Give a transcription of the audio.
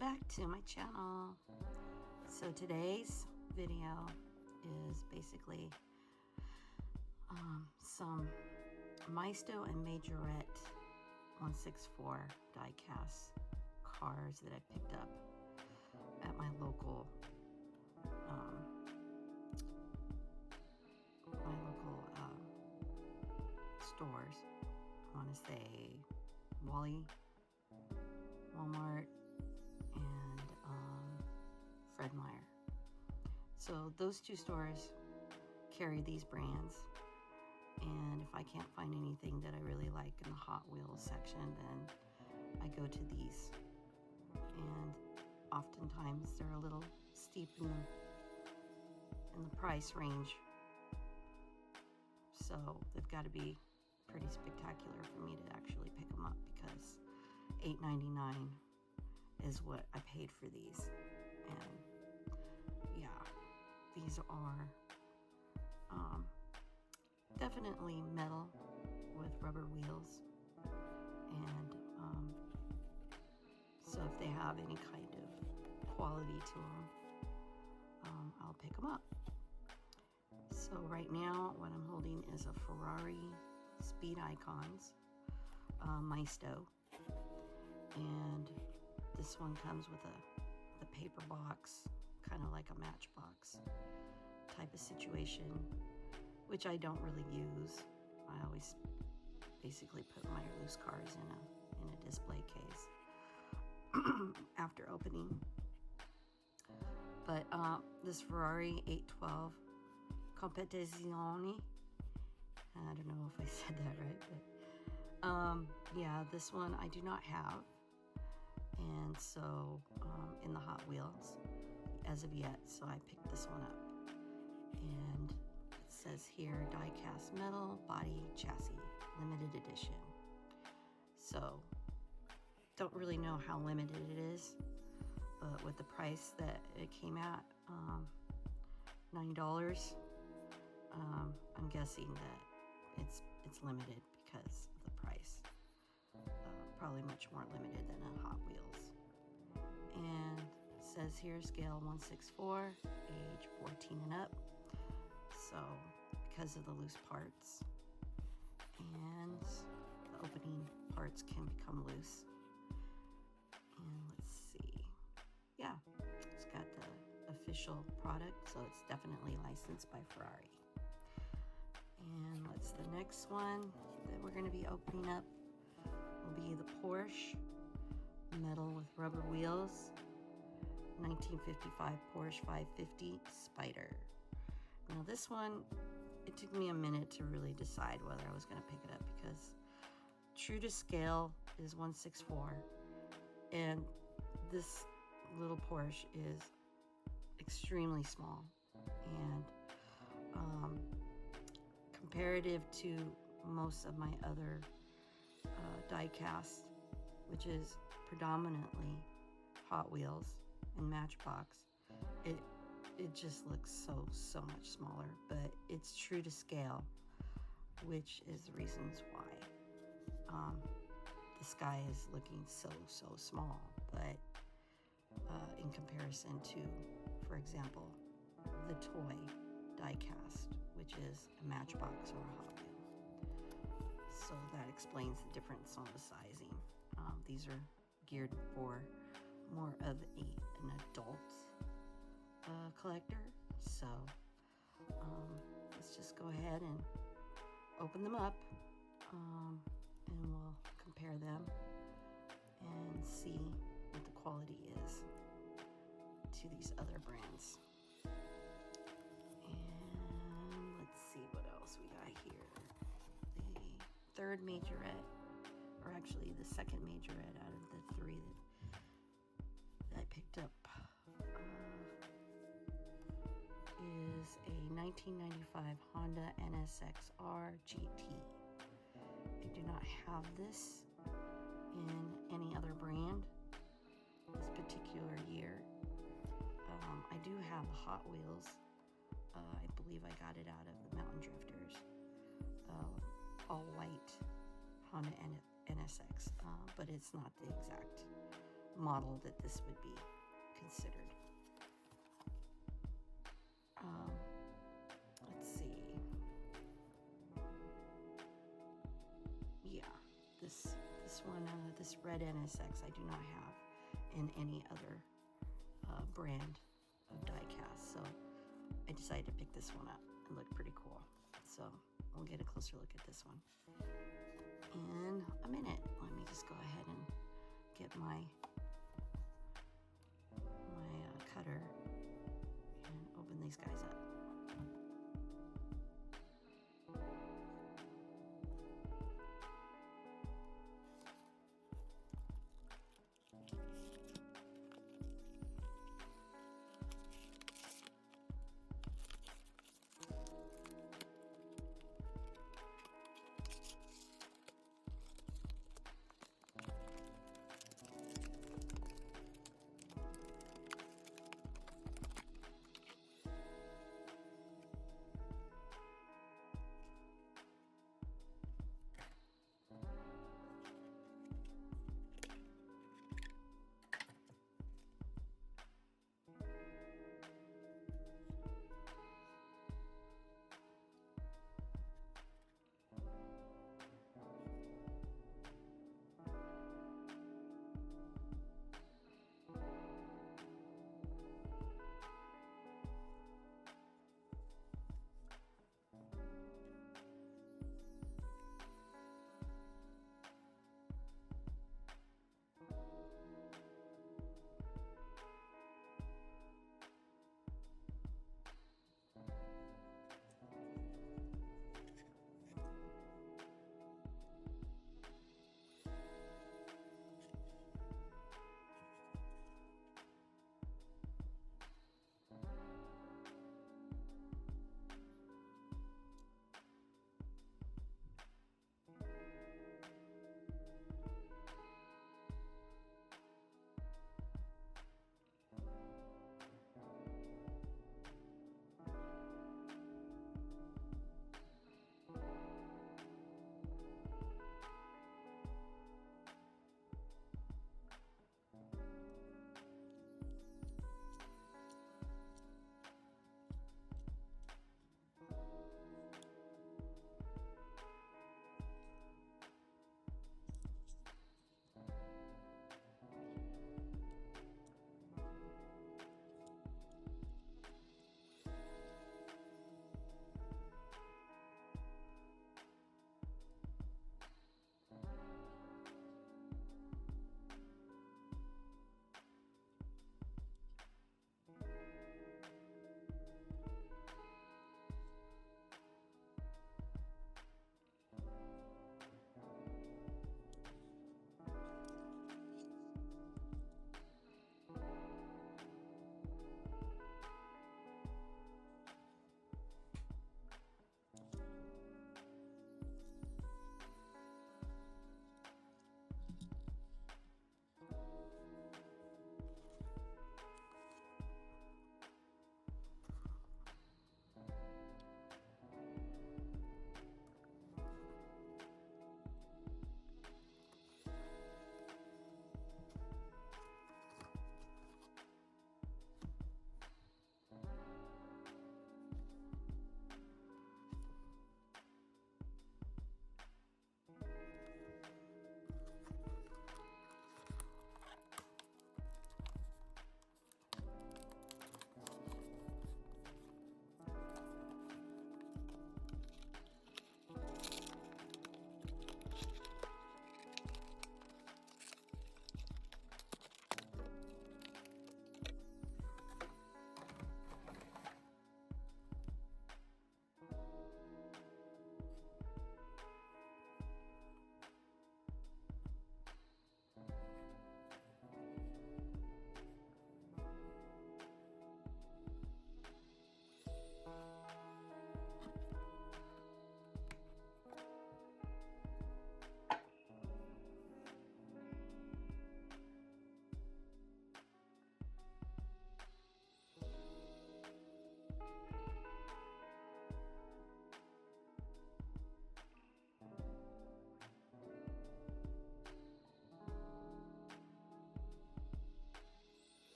back to my channel. So today's video is basically some Maisto and Majorette 164 diecast cars that I picked up at my local stores. I want to say Walmart and Fred Meyer. So those two stores carry these brands, and if I can't find anything that I really like in the Hot Wheels section, then I go to these, and oftentimes they're a little steep in the price range, so they've got to be pretty spectacular for me to actually pick them up, because $8.99 is what I paid for these. And yeah, these are definitely metal with rubber wheels, and so if they have any kind of quality to them, I'll pick them up. So right now what I'm holding is a Ferrari Speed Icons Maisto, and this one comes with the paper box, kind of like a matchbox type of situation, which I don't really use. I always basically put my loose cars in a display case after opening. But this Ferrari 812 Competizione, I don't know if I said that right, but yeah, this one I do not have, and so in the Hot Wheels as of yet, so I picked this one up. And it says here, die-cast metal body chassis, limited edition. So don't really know how limited it is, but with the price that it came at, $9, I'm guessing that it's limited because of the price. Probably much more limited than a Hot Wheels. And it says here, scale 1/64, age 14 and up. So because of the loose parts, and the opening parts can become loose. And let's see, yeah, it's got the official product, so it's definitely licensed by Ferrari. And what's the next one that we're going to be opening up will be the Porsche metal with rubber wheels 1955 Porsche 550 Spider. Now this one, it took me a minute to really decide whether I was going to pick it up, because true to scale is 1/64, and this little Porsche is extremely small, and comparative to most of my other diecast, which is predominantly Hot Wheels and Matchbox, it just looks so much smaller. But it's true to scale, which is the reasons why the sky is looking so small. But in comparison to, for example, the toy diecast, which is a Matchbox or a Hot Wheel. So that explains the difference on the sizing. These are geared for more of an adult collector. So let's just go ahead and open them up, and we'll compare them and see what the quality is to these other brands. And let's see what else we got here. The third Majorette, or actually the second Majorette out of the three that I picked up, is a 1995 Honda NSX-R GT. I do not have this in any other brand this particular year. I do have Hot Wheels. I believe I got it out of the Mountain Drifters, all white Honda NSX, but it's not the exact model that this would be considered. Let's see. Yeah, this one, this red NSX, I do not have in any other brand of diecast, so I decided to pick this one up. It looked pretty cool, so we'll get a closer look at this one in a minute. Let me just go ahead and get my cutter and open these guys up.